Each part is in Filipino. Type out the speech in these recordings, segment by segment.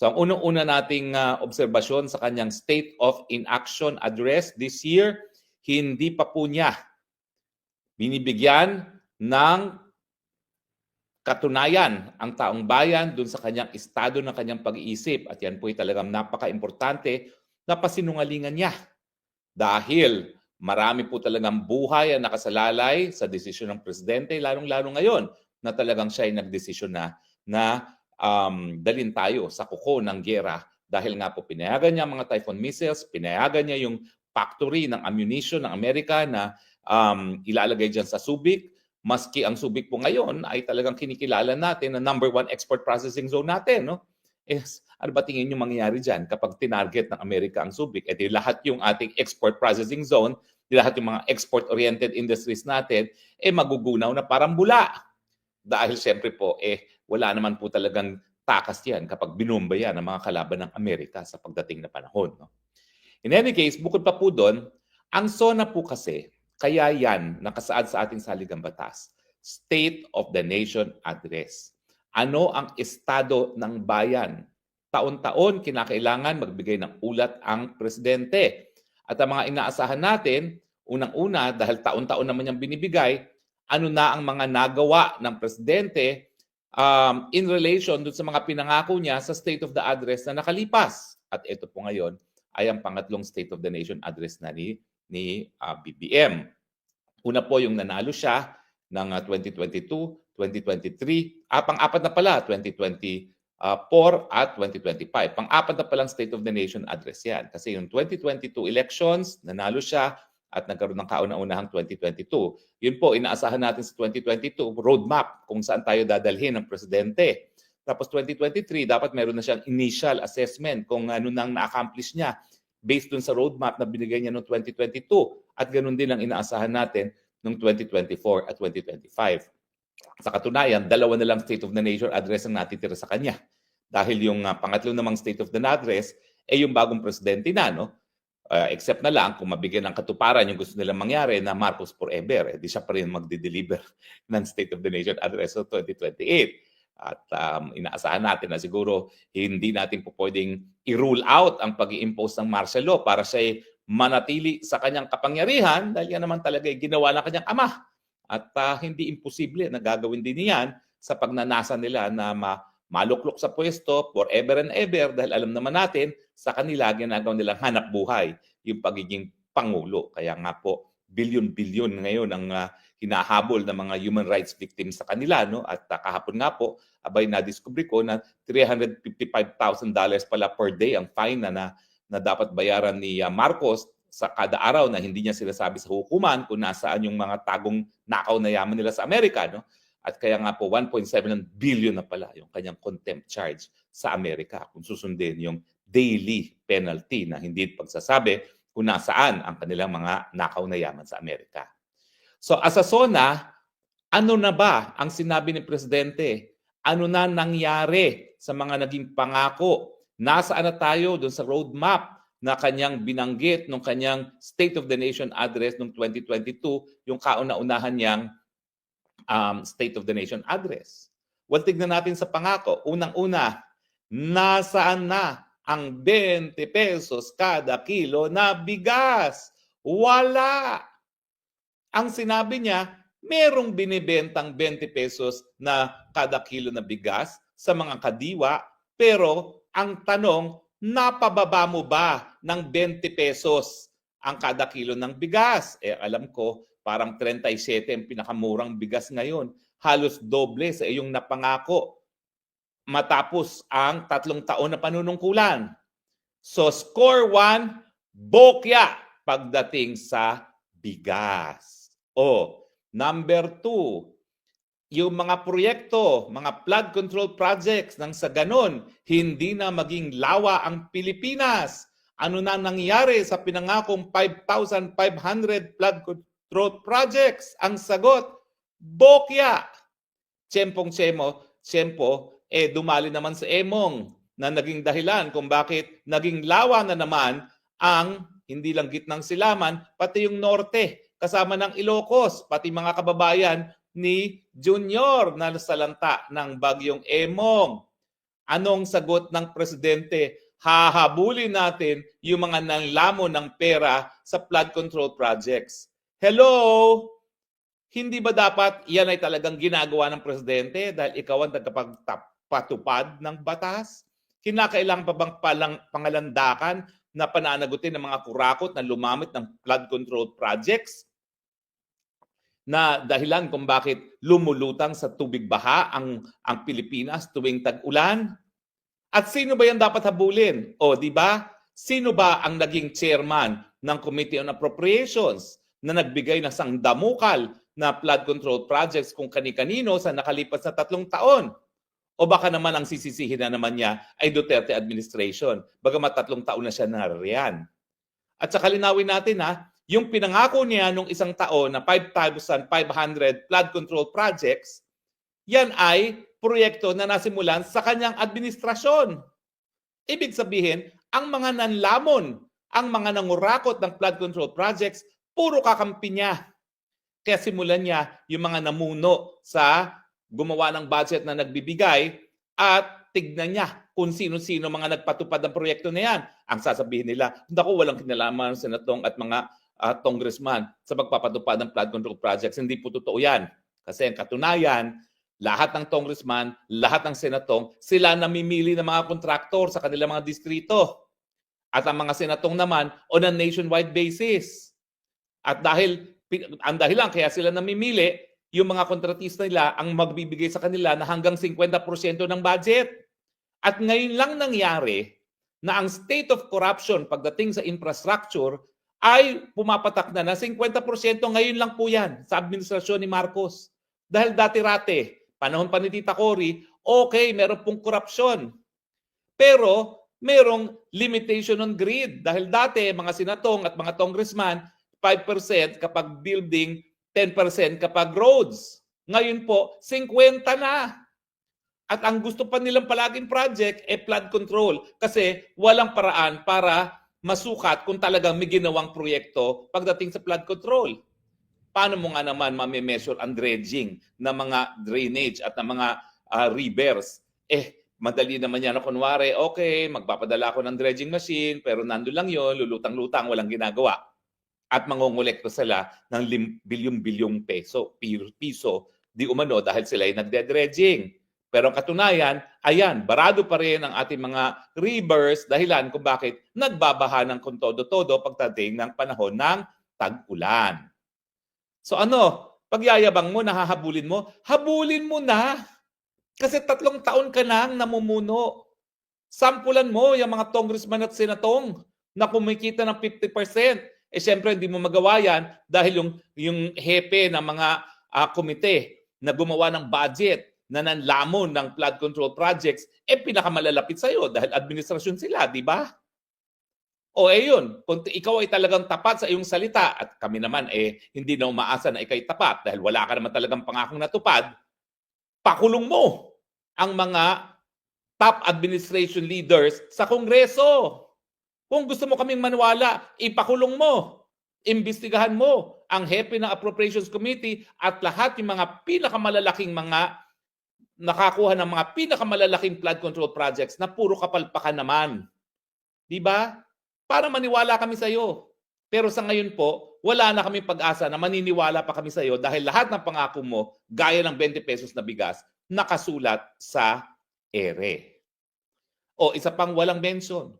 So ang unang-una nating obserbasyon sa kanyang State of Inaction Address this year, hindi pa po niya binibigyan ng katunayan ang taong bayan dun sa kanyang estado ng kanyang pag-iisip. At yan po ay talagang napaka-importante na pasinungalingan niya. Dahil marami po talagang buhay ang nakasalalay sa desisyon ng presidente, lalong-lalo ngayon na talagang siya ay nagdesisyon na dalhin tayo sa kuko ng giyera dahil nga po pinayagan niya mga Typhoon missiles, pinayagan niya yung factory ng ammunition ng Amerika na ilalagay dyan sa Subic. Maski ang Subic po ngayon ay talagang kinikilala natin na #1 export processing zone natin. No? Ano ba tingin nyo mangyayari dyan kapag tinarget ng Amerika ang Subic? Di lahat yung ating export processing zone, di lahat yung mga export-oriented industries natin, magugunaw na parang bula. Dahil siyempre po, wala naman po talagang takas yan kapag binomba yan ng mga kalaban ng Amerika sa pagdating na panahon. No? In any case, bukod pa po doon, ang SONA po kasi, kaya yan nakasaad sa ating saligang batas, State of the Nation Address. Ano ang estado ng bayan? Taon-taon kinakailangan magbigay ng ulat ang presidente. At ang mga inaasahan natin, unang-una, dahil taon-taon naman niyang binibigay, ano na ang mga nagawa ng presidente in relation dun sa mga pinangako niya sa State of the Address na nakalipas. At ito po ngayon ay ang pangatlong State of the Nation Address na ni BBM. Una po yung nanalo siya ng 2022, 2023, pang-apat na pala, 2024 at 2025. Pang-apat na palang State of the Nation Address yan. Kasi yung 2022 elections, nanalo siya at nagkaroon ng kauna-unahang 2022. Yun po, inaasahan natin sa 2022, roadmap kung saan tayo dadalhin ng presidente. Tapos 2023, dapat meron na siyang initial assessment kung ano nang na-accomplish niya based dun sa roadmap na binigay niya noong 2022. At ganun din ang inaasahan natin noong 2024 at 2025. Sa katunayan, dalawa na lang State of the Nation Address ang natitira sa kanya. Dahil yung pangatlo namang State of the Address yung bagong presidente na, no? Except na lang kung mabigyan ng katuparan yung gusto nilang mangyari na Marcos forever, di siya pa rin magde-deliver ng State of the Nation Address so 2028. At inaasahan natin na siguro hindi natin po pwedeng i-rule out ang pag-i-impose ng martial law para siya manatili sa kanyang kapangyarihan dahil yan naman talaga ginawa ng kanyang ama. At hindi imposible na gagawin din niyan sa pagnanasa nila na maluklok sa pwesto forever and ever dahil alam naman natin sa kanila ginagawa nilang hanap buhay yung pagiging pangulo. Kaya nga po, bilyon-bilyon ngayon ang hinahabol ng mga human rights victims sa kanila. No? At kahapon nga po, abay na-discover ko na $355,000 pala per day ang fine na dapat bayaran ni Marcos sa kada araw na hindi niya sinasabi sa hukuman kung nasaan yung mga tagong nakaw na yaman nila sa Amerika. No? At kaya nga po, 1.7 billion na pala yung kanyang contempt charge sa Amerika kung susundin yung daily penalty na hindi pagsasabi kung nasaan ang kanilang mga nakaw na yaman sa Amerika. So as a SONA, ano na ba ang sinabi ni Presidente? Ano na nangyari sa mga naging pangako? Nasaan na tayo doon sa roadmap na kanyang binanggit nung kanyang State of the Nation Address noong 2022, yung kauna-unahan niyang State of the Nation Address? Well, tignan natin sa pangako. Unang-una, nasaan na ang 20 pesos kada kilo na bigas? Wala! Ang sinabi niya, merong binibentang 20 pesos na kada kilo na bigas sa mga kadiwa, pero ang tanong, napababa mo ba ng 20 pesos ang kada kilo ng bigas? Alam ko, parang 37 ang pinakamurang bigas ngayon. Halos doble sa iyong napangako matapos ang 3 taon na panunungkulan. So score 1, bokya pagdating sa bigas. Number 2, yung mga proyekto, mga flood control projects nang sa ganon, hindi na maging lawa ang Pilipinas. Ano na nangyari sa pinangakong 5,500 flood control projects? Ang sagot, bokya. Tiyempo, dumali naman sa Emong na naging dahilan kung bakit naging lawa na naman ang hindi lang gitnang Silaman, pati yung norte, kasama ng Ilocos, pati mga kababayan ni Junior na nasalanta ng bagyong Emong. Anong sagot ng presidente? Hahabulin natin yung mga nanlamon ng pera sa flood control projects. Hello? Hindi ba dapat yan ay talagang ginagawa ng presidente dahil ikaw ang tagapagpatupad ng batas? Kinakailangan pa bang pangalandakan na pananagutin ng mga kurakot na lumamit ng flood control projects? Na dahilan kung bakit lumulutang sa tubig baha ang Pilipinas tuwing tag-ulan? At sino ba yan dapat habulin? O, di ba? Sino ba ang naging chairman ng Committee on Appropriations na nagbigay ng sangdamukal na flood control projects kung kani-kanino sa nakalipas na 3 taon? O baka naman ang sisisihin na naman niya ay Duterte administration, bagamat 3 taon na siya naririyan. At saka linawin natin yung pinangako niya nung 1 taon na 5,500 flood control projects, yan ay proyekto na nasimulan sa kanyang administrasyon. Ibig sabihin, ang mga nanlamon, ang mga nangurakot ng flood control projects, puro kakampi niya. Kaya simulan niya yung mga namuno sa gumawa ng budget na nagbibigay at tignan niya kung sino-sino mga nagpatupad ng proyekto na yan. Ang sasabihin nila, naku, walang kinalaman ng senatong at mga congressman sa pagpapatupad ng flood control projects. Hindi po totoo yan. Kasi ang katunayan, lahat ng congressman, lahat ng senatong, sila namimili ng mga kontraktor sa kanilang mga distrito. At ang mga senatong naman on a nationwide basis. At ang dahilan kaya sila namimili, yung mga kontratista nila ang magbibigay sa kanila na hanggang 50% ng budget. At ngayon lang nangyari na ang state of corruption pagdating sa infrastructure ay pumapatak na 50%. Ngayon lang po yan sa administrasyon ni Marcos. Dahil dati-rate, panahon pa ni Tita Cory, okay, meron pong korupsyon. Pero merong limitation on greed. Dahil dati, mga senatong at mga congressman, 5% kapag building, 10% kapag roads. Ngayon po, 50 na. At ang gusto pa nilang palaging project flood control kasi walang paraan para masukat kung talagang may ginawang proyekto pagdating sa flood control. Paano mo nga naman mami-measure ang dredging ng mga drainage at ng mga rivers? Madali naman yan na kunwari, okay, magpapadala ako ng dredging machine, pero nando lang yon, lulutang-lutang, walang ginagawa. At mangongolekto sila ng bilyong-bilyong piso, di umano dahil sila ay nagde-dredging. Pero ang katunayan, ayan, barado pa rin ang ating mga rivers dahilan kung bakit nagbabaha ng kung todo-todo pagdating ng panahon ng tag-ulan. So pagyayabang mo, nahahabulin mo, habulin mo na. Kasi 3 taon ka nang namumuno. Sampulan mo yung mga congressman at senatong na kumikita ng 50%. Siyempre, hindi mo magawa yan dahil yung hepe ng mga komite na gumawa ng budget na nanlamon ng flood control projects, pinakamalalapit sa'yo dahil administrasyon sila, di ba? Yun, kung ikaw ay talagang tapat sa iyong salita at kami naman hindi na umaasa na ikay tapat dahil wala ka naman talagang pangakong natupad, pakulong mo ang mga top administration leaders sa Kongreso. Kung gusto mo kaming maniwala, ipakulong mo. Imbestigahan mo ang hepe ng Appropriations Committee at lahat yung mga pinakamalalaking mga nakakuha ng mga pinakamalalaking flood control projects na puro kapalpakan naman. Di ba? Para maniwala kami sa iyo. Pero sa ngayon po, wala na kami pag-asa na maniniwala pa kami sa iyo dahil lahat ng pangako mo, gaya ng 20 pesos na bigas, nakasulat sa ere. Isa pang walang mention.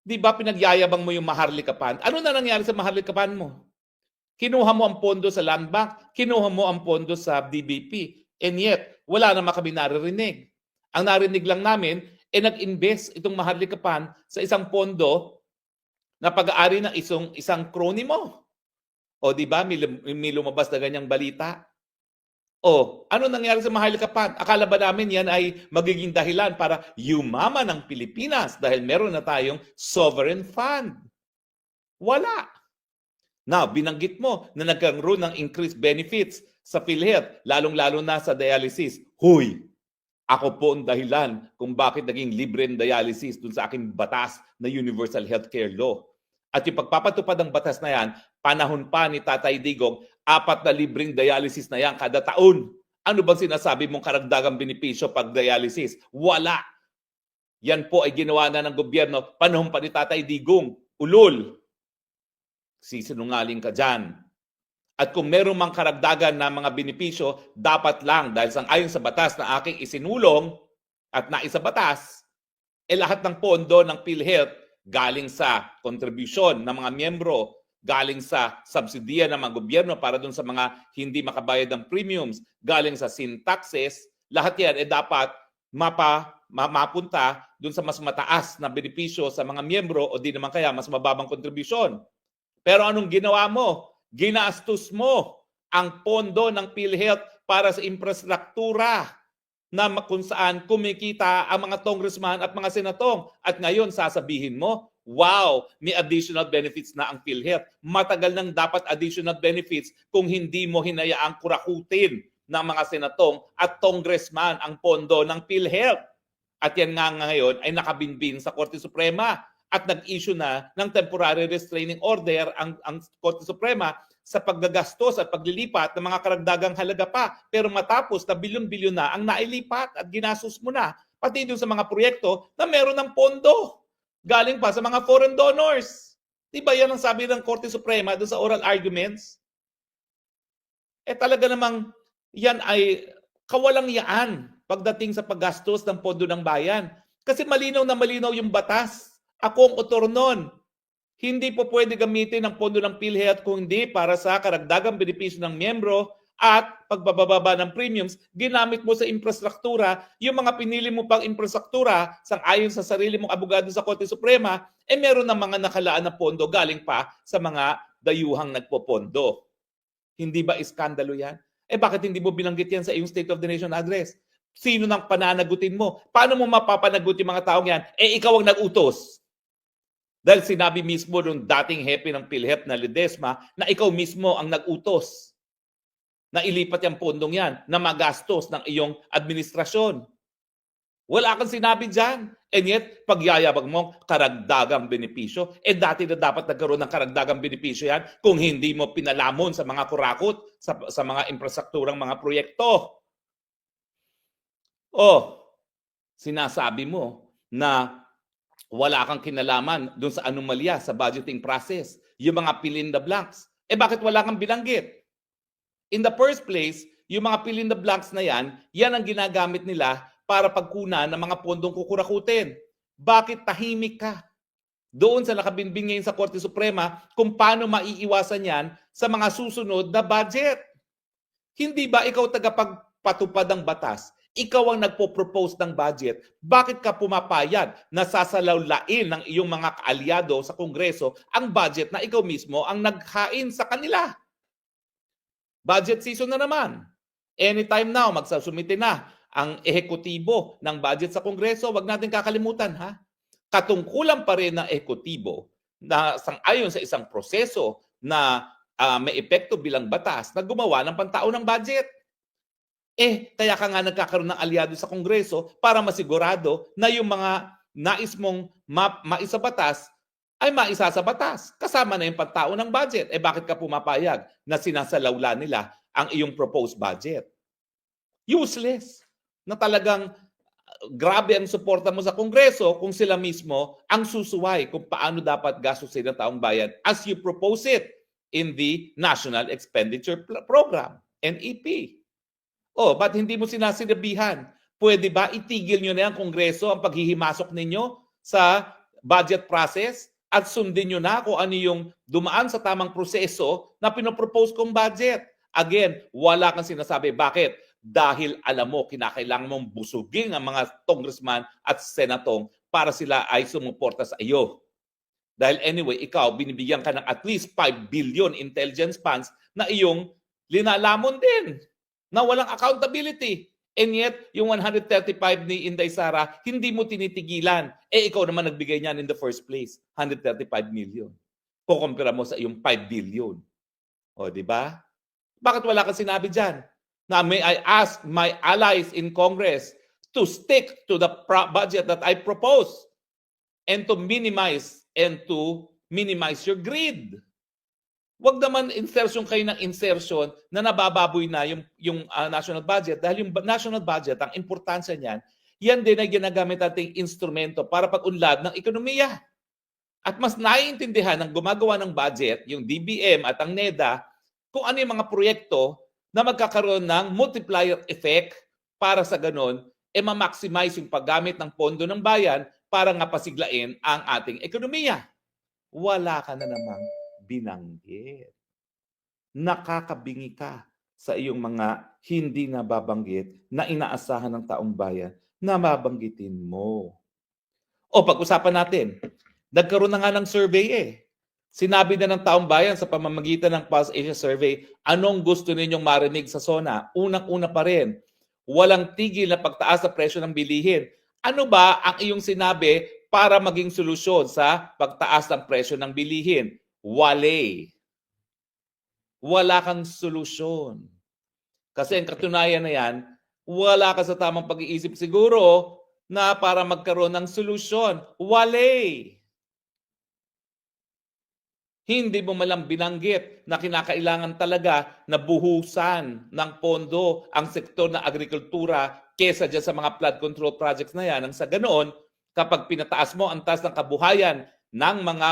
Di ba pinagyayabang mo yung Maharlikapan? Ano na nangyari sa Maharlikapan mo? Kinuha mo ang pondo sa Land Bank, kinuha mo ang pondo sa DBP, and yet, wala naman kami naririnig. Ang narinig lang namin, nag-invest itong Maharlikapan sa isang pondo na pag-aari ng isang crony mo. Di ba? May lumabas na ganyang balita. Ano nangyari sa Maharlikapan? Akala ba namin yan ay magiging dahilan para yumaman ang Pilipinas dahil meron na tayong sovereign fund? Wala. Now, binanggit mo na nagkaroon ng increased benefits sa PhilHealth, lalong-lalo na sa dialysis. Huy! Ako po ang dahilan kung bakit naging libre ang dialysis dun sa aking batas na Universal Healthcare Law. At yung pagpapatupad ng batas na yan, panahon pa ni Tatay Digong, 4 na libreng dialysis na yan kada taon. Ano bang sinasabi mong karagdagang benepisyo pag dialysis? Wala. Yan po ay ginawa na ng gobyerno panahon pa ni Tatay Digong. Ulol. Sisinungaling ka dyan. At kung meron mang karagdagan na mga benepisyo, dapat lang dahil sang-ayon sa batas na aking isinulong at naisabatas, lahat ng pondo ng PhilHealth galing sa kontribusyon ng mga miyembro, galing sa subsidiya ng mga gobyerno para dun sa mga hindi makabayad ng premiums, galing sa sin taxes, lahat yan dapat mapunta dun sa mas mataas na benepisyo sa mga miyembro o di naman kaya mas mababang kontribusyon. Pero anong ginawa mo? Ginastos mo ang pondo ng PhilHealth para sa infrastruktura na kung saan kumikita ang mga congressman at mga senatong. At ngayon sasabihin mo, wow, may additional benefits na ang PhilHealth. Matagal nang dapat additional benefits kung hindi mo hinayaang kurakutin ng mga senatong at congressman ang pondo ng PhilHealth. At yan nga ngayon ay nakabinbin sa Korte Suprema. At nag-issue na ng temporary restraining order ang Korte Suprema sa paggagastos at paglilipat ng mga karagdagang halaga pa. Pero matapos na bilyon-bilyon na ang nailipat at ginastos mo na, pati dun sa mga proyekto na meron ng pondo. Galing pa sa mga foreign donors. Diba yan ang sabi ng Korte Suprema dun sa oral arguments? Talaga namang yan ay kawalang-yaan pagdating sa paggastos ng pondo ng bayan. Kasi malinaw na malinaw yung batas. Ako ang autor nun. Hindi po pwede gamitin ang pondo ng PhilHealth kung hindi para sa karagdagang benepisyo ng miyembro at pagbababa ng premiums. Ginamit mo sa infrastruktura, yung mga pinili mo pang infrastruktura, sang-ayon sa sarili mong abogado sa Korte Suprema, meron ng mga nakalaan na pondo galing pa sa mga dayuhang nagpopondo. Hindi ba iskandalo yan? Bakit hindi mo binanggit yan sa iyong State of the Nation address? Sino nang pananagutin mo? Paano mo mapapanagot yung mga taong yan? Ikaw ang nag-utos. Dahil sinabi mismo nung dating hepe ng PhilHealth na Ledesma na ikaw mismo ang nag-utos na ilipat yung pondong yan na magastos ng iyong administrasyon. Wala kang sinabi dyan. And yet, pagyayabag mo, karagdagang benepisyo. Dati na dapat nagkaroon ng karagdagang benepisyo yan kung hindi mo pinalamon sa mga kurakot, sa mga infrastrukturang mga proyekto. Sinasabi mo na wala kang kinalaman doon sa anomalya sa budgeting process. Yung mga fill in the blanks. Bakit wala kang binanggit? In the first place, yung mga fill in the blanks na yan ang ginagamit nila para pagkunan ng mga pondong kukurakutin. Bakit tahimik ka? Doon sa nakabinbing ngayon sa Korte Suprema kung paano maiiwasan yan sa mga susunod na budget. Hindi ba ikaw tagapagpatupad ng batas? Ikaw ang nagpo-propose ng budget. Bakit ka pumapayag na sasalawlain ng iyong mga kaalyado sa Kongreso ang budget na ikaw mismo ang naghain sa kanila? Budget season na naman. Anytime now, magsasumite na ang ehekutibo ng budget sa Kongreso. Huwag natin kakalimutan, ha? Katungkulan pa rin ng ehekutibo na sang-ayon sa isang proseso na may epekto bilang batas na gumawa ng pantaunang budget. Kaya ka nga nagkakaroon ng aliado sa Kongreso para masigurado na yung mga nais mong maisabatas ay maisa sa batas. Kasama na yung pantao ng budget. Bakit ka pumapayag na sinasalawla nila ang iyong proposed budget? Useless. Na talagang grabe ang suporta mo sa Kongreso kung sila mismo ang susuway kung paano dapat gastusin ng taong bayan as you propose it in the National Expenditure Program, NEP. Ba't hindi mo sinasinabihan? Pwede ba itigil nyo na ang Kongreso ang paghihimasok ninyo sa budget process at sundin nyo na kung ano yung dumaan sa tamang proseso na pinopropose kong budget? Again, wala kang sinasabi. Bakit? Dahil alam mo, kinakailangan mong busugin ang mga congressman at senatong para sila ay sumuporta sa iyo. Dahil anyway, ikaw, binibigyan ka ng at least 5 billion intelligence funds na iyong linalamon din na walang accountability. And yet, yung 135 ni Inday Sara, hindi mo tinitigilan. Ikaw naman nagbigay niyan in the first place. 135 million. Kukumpira mo sa iyong 5 billion. Di ba? Bakit wala kang sinabi dyan? Na may I ask my allies in Congress to stick to the budget that I propose and to minimize your greed. Wag naman insertion kayo ng insertion na nabababoy na yung national budget dahil yung national budget, ang importansya niyan, yan din ay ginagamit nating instrumento para pag-unlad ng ekonomiya. At mas naiintindihan ng gumagawa ng budget, yung DBM at ang NEDA, kung ano yung mga proyekto na magkakaroon ng multiplier effect para sa ganon, ma-maximize yung paggamit ng pondo ng bayan para nga pasiglain ang ating ekonomiya. Wala ka na namang binanggit. Nakakabingi ka sa iyong mga hindi nababanggit na inaasahan ng taong bayan na mabanggitin mo. O pag-usapan natin, nagkaroon na nga ng survey eh. Sinabi na ng taong bayan sa pamamagitan ng Pulse Asia Survey, anong gusto ninyong marinig sa SONA? Unang-una pa rin, walang tigil na pagtaas sa presyo ng bilihin. Ano ba ang iyong sinabi para maging solusyon sa pagtaas ng presyo ng bilihin? Wala kang solusyon. Kasi ang katunayan na yan, wala ka sa tamang pag-iisip siguro na para magkaroon ng solusyon. Hindi mo malang binanggit na kinakailangan talaga na buhusan ng pondo ang sektor ng agrikultura kesa dyan sa mga flood control projects na yan. Ang sa ganoon, kapag pinataas mo ang taas ng kabuhayan ng mga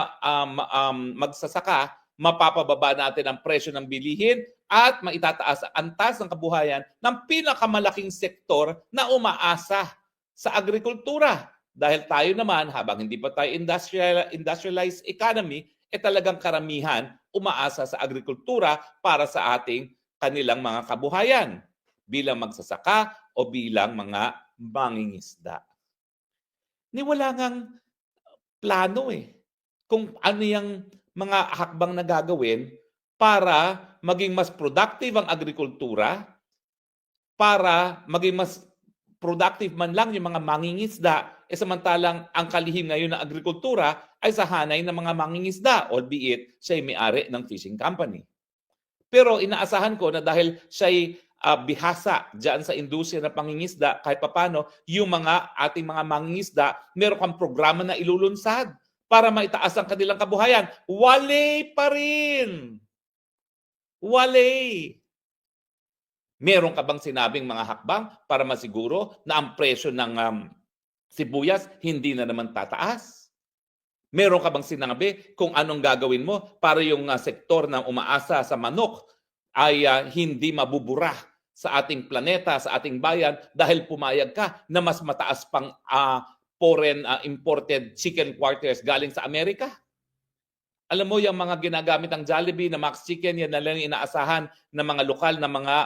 magsasaka, mapapababa natin ang presyo ng bilihin at maitataas ang taas ng kabuhayan ng pinakamalaking sektor na umaasa sa agrikultura. Dahil tayo naman, habang hindi pa tayo industrialized economy, talagang karamihan umaasa sa agrikultura para sa ating kanilang mga kabuhayan bilang magsasaka o bilang mga mangingisda. Wala ngang plano kung ano yung mga hakbang na gagawin para maging mas productive ang agrikultura, para maging mas productive man lang yung mga mangingisda, samantalang ang kalihim ngayon ng agrikultura ay sa hanay ng mga mangingisda, albeit siya'y may-ari ng fishing company. Pero inaasahan ko na dahil siya'y bihasa dyan sa industriya ng pangingisda, kahit papano, yung mga ating mga mangingisda, meron kang programa na ilulunsad para maitaas ang kanilang kabuhayan. Pa rin! Meron ka bang sinabing mga hakbang para masiguro na ang presyo ng sibuyas hindi na naman tataas? Meron ka bang sinabi kung anong gagawin mo para yung sektor na umaasa sa manok ay hindi mabubura sa ating planeta, sa ating bayan dahil pumayag ka na mas mataas pang foreign imported chicken quarters galing sa Amerika? Alam mo, yung mga ginagamit ng Jollibee na Max Chicken, yan na lang inaasahan ng mga lokal na mga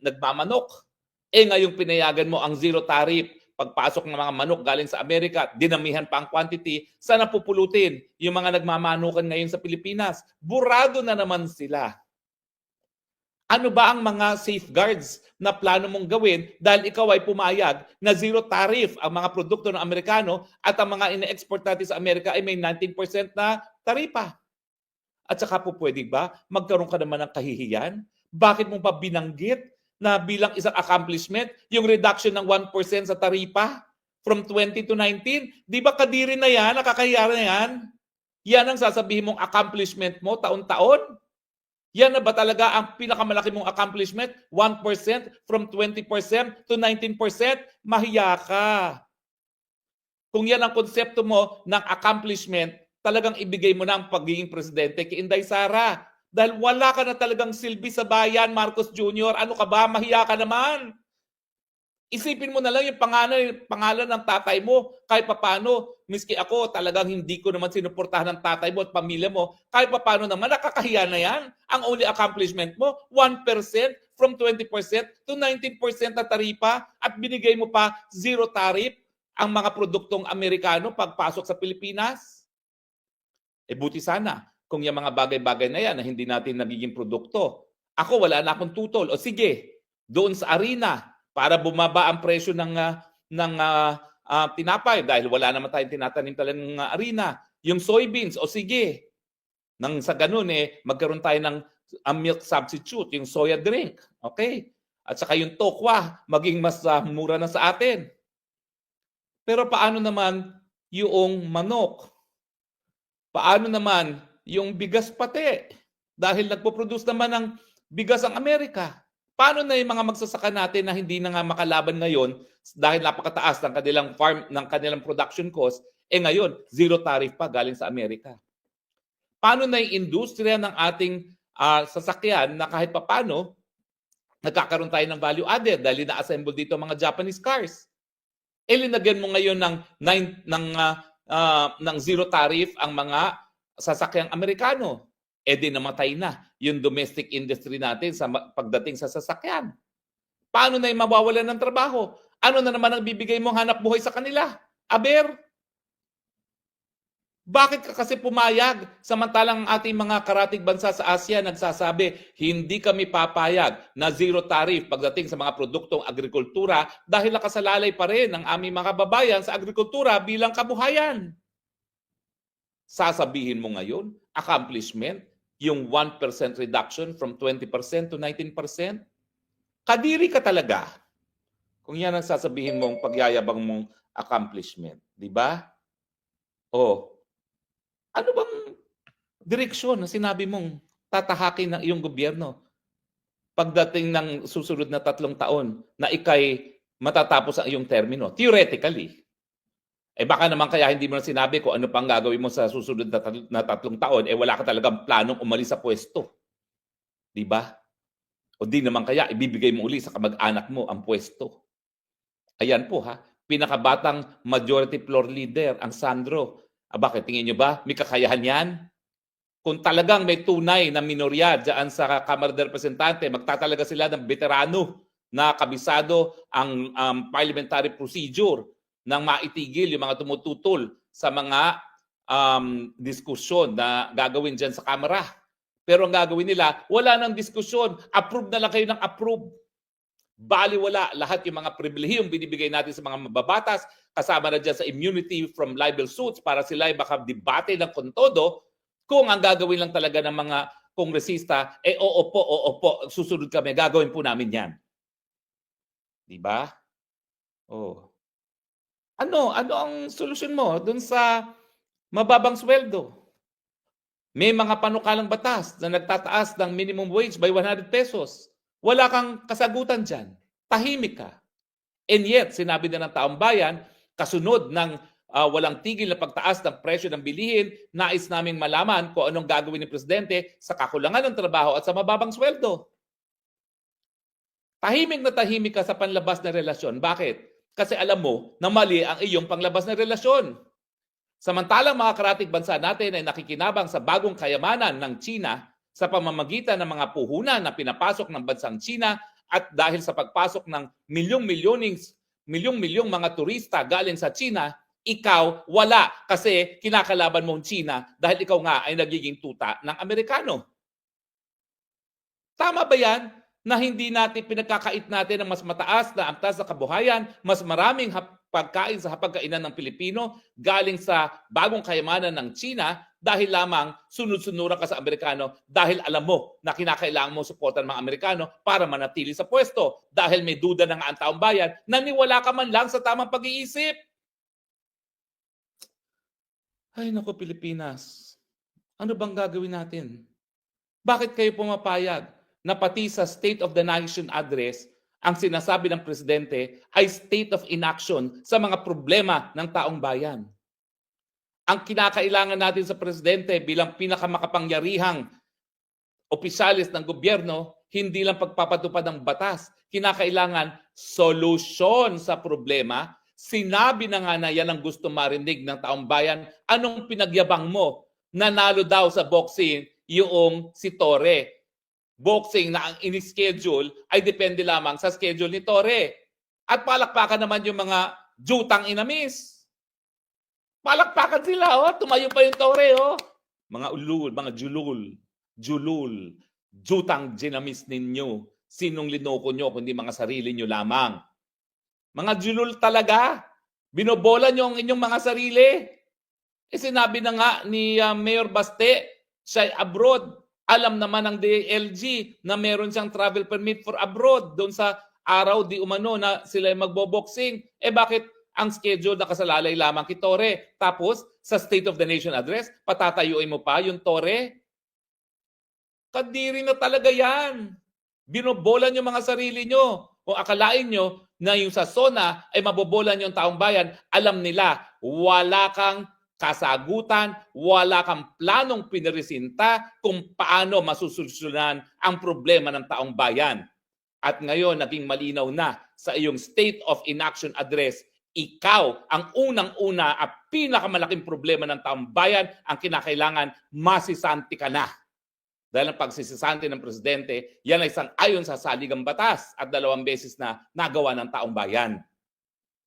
nagmamanok. Ngayong pinayagan mo ang zero tariff, pagpasok ng mga manok galing sa Amerika, dinamihan pa ang quantity, sana pupulutin yung mga nagmamanukan ngayon sa Pilipinas. Burado na naman sila. Ano ba ang mga safeguards na plano mong gawin dahil ikaw ay pumayag na zero tariff ang mga produkto ng Amerikano at ang mga ine-export natin sa Amerika ay may 19% na taripa? At saka po pwede ba magkaroon ka naman ng kahihiyan? Bakit mo pa binanggit na bilang isang accomplishment yung reduction ng 1% sa taripa from 20 to 19? Di ba kadiri na yan? Nakakahiya na yan? Yan ang sasabihin mong accomplishment mo taon-taon? Yan na ba talaga ang pinakamalaki mong accomplishment? 1% from 20% to 19%? Mahiya ka. Kung yan ang konsepto mo ng accomplishment, talagang ibigay mo na ang pagiging presidente kay Inday Sara. Dahil wala ka na talagang silbi sa bayan, Marcos Jr. Ano ka ba? Mahiya ka naman. Isipin mo na lang yung pangalan ng tatay mo. Kahit papano, miski ako, talagang hindi ko naman sinuportahan ng tatay mo at pamilya mo. Kahit papano naman, nakakahiya na yan. Ang only accomplishment mo, 1% from 20% to 19% na taripa at binigay mo pa zero tariff ang mga produktong Amerikano pagpasok sa Pilipinas. Buti sana kung yung mga bagay-bagay na yan na hindi natin nagiging produkto. Ako, wala na akong tutol. O sige, doon sa arena, para bumaba ang presyo ng tinapay dahil wala naman tayong tinatanim talaga ng arena. Yung soybeans, o sige, nang sa ganun magkaroon tayo ng milk substitute, yung soya drink. Okay? At saka yung tokwa, maging mas mura na sa atin. Pero paano naman yung manok? Paano naman yung bigas pati? Dahil nagpo-produce naman ng bigas ang Amerika. Paano na yung mga magsasaka natin na hindi na nga makalaban ngayon dahil napakataas ng kanilang production cost, ngayon zero tariff pa galing sa Amerika. Paano na yung industriya ng ating sasakyan na kahit papano nagkakaroon tayo ng value added dahil na-assemble dito mga Japanese cars. Linagyan mo ngayon ng zero tariff ang mga sasakyang Amerikano. Di namatay na yung domestic industry natin sa pagdating sa sasakyan. Paano na yung mawawalan ng trabaho? Ano na naman ang bibigay mong hanap buhay sa kanila? Aber, bakit ka kasi pumayag samantalang ang ating mga karatig bansa sa Asia nagsasabi, hindi kami papayag na zero tariff pagdating sa mga produktong agrikultura dahil nakasalalay pa rin ang aming mga kababayan sa agrikultura bilang kabuhayan. Sasabihin mo ngayon, accomplishment, yung 1% reduction from 20% to 19%? Kadiri ka talaga. Kung yan ang sasabihin mong pagyayabang mong accomplishment, di ba? Ano bang direksyon na sinabi mong tatahakin ng iyong gobyerno pagdating ng susunod na 3 taon na ikay matatapos ang iyong termino? Theoretically. Baka naman kaya hindi mo na sinabi kung ano pang gagawin mo sa susunod na 3 taon, wala ka talagang planong umalis sa pwesto. Di ba? O di naman kaya ibibigay mo uli sa kamag-anak mo ang pwesto. Ayan po ha, pinakabatang majority floor leader, ang Sandro. Bakit tingin nyo ba? May kakayahan yan? Kung talagang may tunay na minorya dyan sa Kamara de Representante, magtatalaga sila ng veterano na kabisado ang parliamentary procedure nang maitigil yung mga tumututol sa mga diskusyon na gagawin dyan sa Kamara. Pero ang gagawin nila, wala nang diskusyon. Approve na lang kayo ng approve. Baliwala lahat yung mga pribilehiyong binibigay natin sa mga mababatas, kasama na dyan sa immunity from libel suits para sila ay makadebate ng kontodo. Kung ang gagawin lang talaga ng mga kongresista, oo po, susunod kami, gagawin po namin yan. Diba? Ano ang solusyon mo dun sa mababang sweldo? May mga panukalang batas na nagtataas ng minimum wage by 100 pesos. Wala kang kasagutan dyan. Tahimik ka. And yet, sinabi na ng taong bayan, kasunod ng walang tigil na pagtaas ng presyo ng bilihin, nais naming malaman kung anong gagawin ni Presidente sa kakulangan ng trabaho at sa mababang sweldo. Tahimik na tahimik ka sa panlabas na relasyon. Bakit? Kasi alam mo na mali ang iyong panglabas na relasyon. Samantalang mga karatig bansa natin ay nakikinabang sa bagong kayamanan ng China sa pamamagitan ng mga puhunan na pinapasok ng bansang China at dahil sa pagpasok ng milyong-milyong mga turista galing sa China, ikaw wala kasi kinakalaban mo ang China dahil ikaw nga ay nagiging tuta ng Amerikano. Tama ba yan na hindi natin pinagkakait natin ang mas mataas na antas sa kabuhayan, mas maraming pagkain sa hapagkainan ng Pilipino galing sa bagong kayamanan ng China dahil lamang sunod-sunuran ka sa Amerikano dahil alam mo na kinakailangan mo suportan ng mga Amerikano para manatili sa pwesto dahil may duda na nga ang taong bayan, naniwala ka man lang sa tamang pag-iisip. Ay naku Pilipinas, ano bang gagawin natin? Bakit kayo pumapayag na pati sa State of the Nation Address, ang sinasabi ng Presidente ay state of inaction sa mga problema ng taong bayan? Ang kinakailangan natin sa Presidente bilang pinakamakapangyarihang opisyalis ng gobyerno, hindi lang pagpapatupad ng batas. Kinakailangan solusyon sa problema. Sinabi na nga na yan ang gusto marinig ng taong bayan. Anong pinagyabang mo? Nanalo daw sa boxing yung si Torre. Boxing na ang in-schedule ay depende lamang sa schedule ni Torre. At palakpakan naman yung mga jutang inamis. Palakpakan sila, tumayo pa yung Torre, Mga ulul, mga julul, jutang ginamis ninyo. Sinong linoko nyo kundi mga sarili nyo lamang? Mga julul talaga. Binobola nyo ang inyong mga sarili. Sinabi na nga ni Mayor Baste, siya abroad. Alam naman ng DILG na meron siyang travel permit for abroad doon sa araw di umano na sila magboboxing. Bakit ang schedule nakasalalay lamang kay Torre? Tapos sa State of the Nation Address, patatayuin mo pa yung Torre? Kadiri na talaga yan. Binobola nyo mga sarili nyo. Kung akalain nyo na yung sa SONA ay mabobolan yung taong bayan, alam nila wala kang kasagutan, wala kang planong pinresinta kung paano masusolusyonan ang problema ng taong bayan. At ngayon, naging malinaw na sa iyong State of Inaction Address, ikaw ang unang-una at pinakamalaking problema ng taong bayan, ang kinakailangan, masisanti ka na. Dahil ang pagsisisanti ng presidente, yan ay sang-ayon sa saligang batas at 2 beses na nagawa ng taong bayan.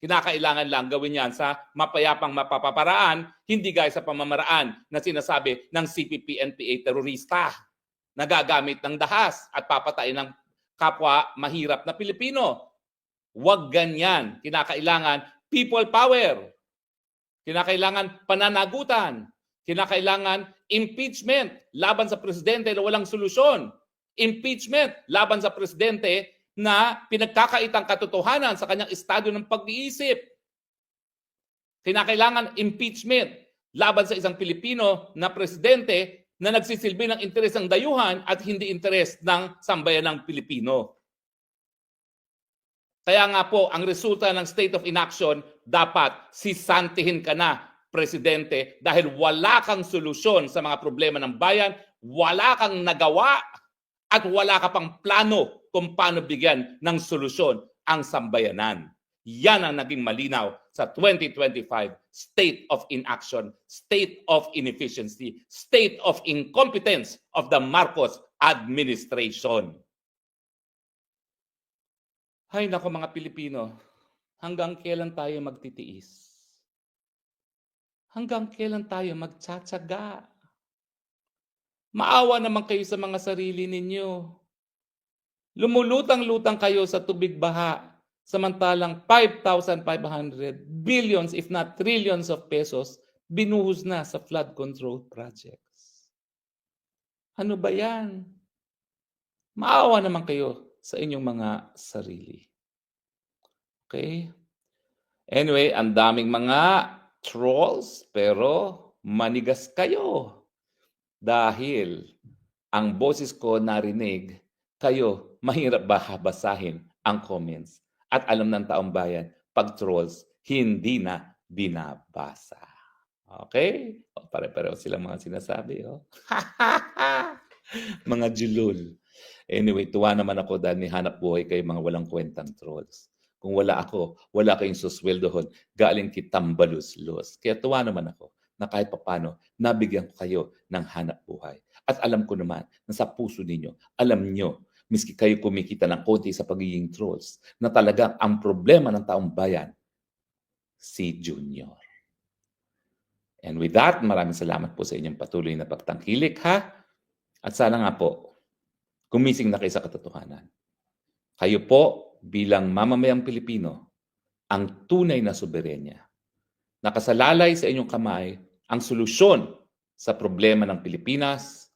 Kinakailangan lang gawin yan sa mapayapang mapapaparaan, hindi gaya sa pamamaraan na sinasabi ng CPP-NPA terorista na gagamit ng dahas at papatayin ng kapwa mahirap na Pilipino. Huwag ganyan. Kinakailangan people power. Kinakailangan pananagutan. Kinakailangan impeachment laban sa presidente na walang solusyon. Impeachment laban sa presidente na pinagkakaitang katotohanan sa kanyang estado ng pag-iisip. Kinakailangan impeachment laban sa isang Pilipino na presidente na nagsisilbi ng interes ng dayuhan at hindi interes ng sambayanang Pilipino. Kaya nga po, ang resulta ng State of Inaction, dapat sisantihin ka na, Presidente, dahil wala kang solusyon sa mga problema ng bayan, wala kang nagawa, at wala ka pang plano kung paano bigyan ng solusyon ang sambayanan. Yan ang naging malinaw sa 2025 State of Inaction, State of Inefficiency, State of Incompetence of the Marcos administration. Hay nako mga Pilipino, hanggang kailan tayo magtitiis? Hanggang kailan tayo magtsatsaga? Maawa naman kayo sa mga sarili ninyo. Lumulutang-lutang kayo sa tubig baha, samantalang 5,500 billions if not trillions of pesos binuhos na sa flood control projects. Ano ba yan? Maawa naman kayo sa inyong mga sarili. Okay? Anyway, ang daming mga trolls, pero manigas kayo. Dahil ang boses ko narinig, kayo mahirap basahin ang comments. At alam ng taong bayan, pag trolls, hindi na binabasa. Okay? O, pare-pareho silang mga sinasabi. Oh. Mga julul. Anyway, tuwa naman ako dahil hanap buhay kayo mga walang kwentang trolls. Kung wala ako, wala kayong susweldohon, galing kitang balus-los. Kaya tuwa naman ako na kahit papano, nabigyan ko kayo ng hanap buhay. At alam ko naman na sa puso ninyo, alam nyo, miski kayo kumikita ng konti sa pagiging trolls, na talagang ang problema ng taong bayan, si Junior. And with that, maraming salamat po sa inyong patuloy na pagtangkilik, ha? At sana nga po, gumising na kayo sa katotohanan. Kayo po, bilang mamamayang Pilipino, ang tunay na soberenya. Nakasalalay sa inyong kamay ang solusyon sa problema ng Pilipinas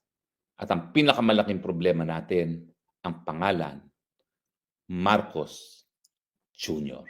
at ang pinakamalaking problema natin, ang pangalan, Marcos Jr.